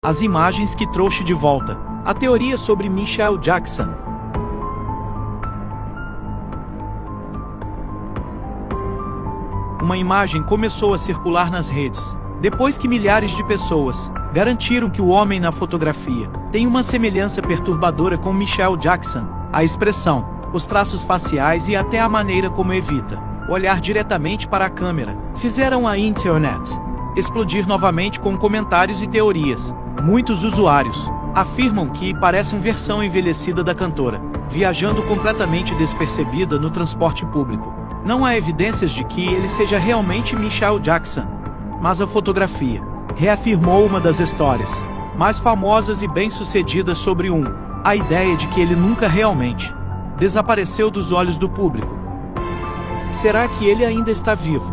As imagens que trouxe de volta. A teoria sobre Michael Jackson. Uma imagem começou a circular nas redes, depois que milhares de pessoas garantiram que o homem na fotografia tem uma semelhança perturbadora com Michael Jackson. A expressão, os traços faciais e até a maneira como evita olhar diretamente para a câmera fizeram a internet explodir novamente com comentários e teorias. Muitos usuários afirmam que parece uma versão envelhecida da cantora, viajando completamente despercebida no transporte público. Não há evidências de que ele seja realmente Michael Jackson, mas a fotografia reafirmou uma das histórias mais famosas e bem-sucedidas sobre a ideia de que ele nunca realmente desapareceu dos olhos do público. Será que ele ainda está vivo?